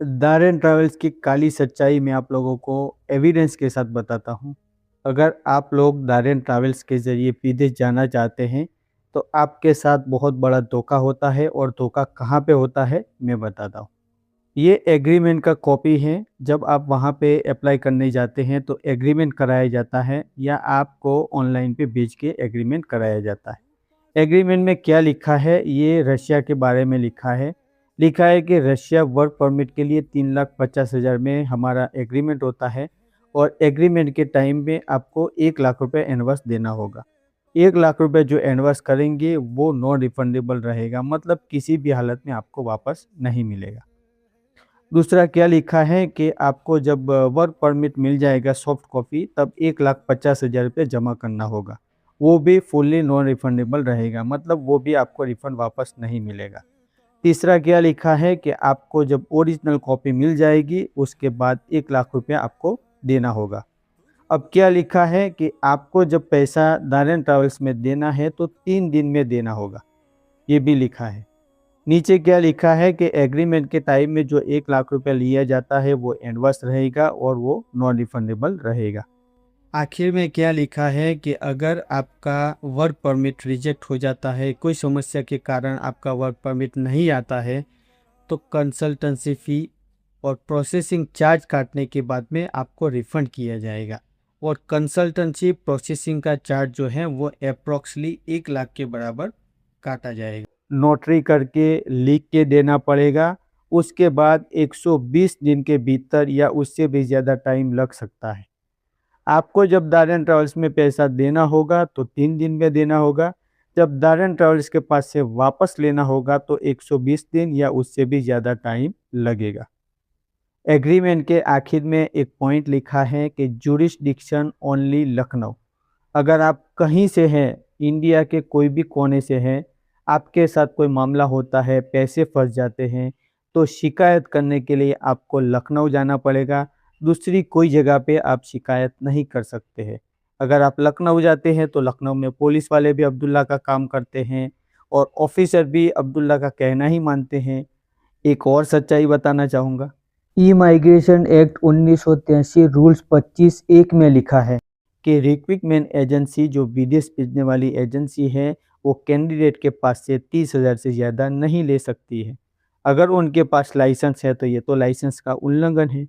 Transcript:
दारेन travels की काली सच्चाई मैं आप लोगों को एविडेंस के साथ बताता हूँ। अगर आप लोग दारेन ट्रैवल्स के ज़रिए विदेश जाना चाहते हैं, तो आपके साथ बहुत बड़ा धोखा होता है और धोखा कहाँ पे होता है, मैं बताता हूँ। ये एग्रीमेंट का कॉपी है, जब आप वहाँ पे अप्लाई करने जाते हैं तो एग्रीमेंट कराया जाता है या आपको ऑनलाइन पे भेज के एग्रीमेंट कराया जाता है। एग्रीमेंट में क्या लिखा है, ये रशिया के बारे में लिखा है। लिखा है कि रशिया वर्क परमिट के लिए 3,50,000 में हमारा एग्रीमेंट होता है और एग्रीमेंट के टाइम में आपको 1,00,000 रुपये एडवांस देना होगा। 1,00,000 रुपये जो एडवांस करेंगे वो नॉन रिफंडेबल रहेगा, मतलब किसी भी हालत में आपको वापस नहीं मिलेगा। दूसरा क्या लिखा है कि आपको जब वर्क परमिट मिल जाएगा सॉफ्ट कॉपी, तब 1,50,000 रुपये जमा करना होगा। वो भी फुल्ली नॉन रिफंडेबल रहेगा, मतलब वो भी आपको रिफंड वापस नहीं मिलेगा। तीसरा क्या लिखा है कि आपको जब ओरिजिनल कॉपी मिल जाएगी उसके बाद 1,00,000 रुपये आपको देना होगा। अब क्या लिखा है कि आपको जब पैसा दारेन ट्रैवल्स में देना है तो 3 दिन में देना होगा, ये भी लिखा है। नीचे क्या लिखा है कि एग्रीमेंट के टाइम में जो 1,00,000 रुपये लिया जाता है वो एडवांस रहेगा और वो नॉन रिफंडेबल रहेगा। आखिर में क्या लिखा है कि अगर आपका वर्क परमिट रिजेक्ट हो जाता है, कोई समस्या के कारण आपका वर्क परमिट नहीं आता है, तो कंसल्टेंसी फ़ी और प्रोसेसिंग चार्ज काटने के बाद में आपको रिफ़ंड किया जाएगा। और कंसल्टेंसी प्रोसेसिंग का चार्ज जो है वो अप्रॉक्सली 1,00,000 के बराबर काटा जाएगा। नोटरी करके लिख के देना पड़ेगा। उसके बाद 120 दिन के भीतर या उससे भी ज़्यादा टाइम लग सकता है। आपको जब दारेन ट्रैवल्स में पैसा देना होगा तो 3 दिन में देना होगा। जब दारेन ट्रैवल्स के पास से वापस लेना होगा तो 120 दिन या उससे भी ज़्यादा टाइम लगेगा। एग्रीमेंट के आखिर में एक पॉइंट लिखा है कि जुरिस्डिक्शन ओनली लखनऊ। अगर आप कहीं से हैं, इंडिया के कोई भी कोने से हैं, आपके साथ कोई मामला होता है, पैसे फंस जाते हैं, तो शिकायत करने के लिए आपको लखनऊ जाना पड़ेगा। दूसरी कोई जगह पे आप शिकायत नहीं कर सकते हैं। अगर आप लखनऊ जाते हैं तो लखनऊ में पुलिस वाले भी अब्दुल्ला का काम करते हैं और ऑफिसर भी अब्दुल्ला का कहना ही मानते हैं। एक और सच्चाई बताना चाहूँगा। ई माइग्रेशन एक्ट 1983 रूल्स 25(1) में लिखा है कि रिक्रूटमेंट एजेंसी जो विदेश भेजने वाली एजेंसी है, वो कैंडिडेट के पास से 30,000 से ज़्यादा नहीं ले सकती है। अगर उनके पास लाइसेंस है तो ये तो लाइसेंस का उल्लंघन है।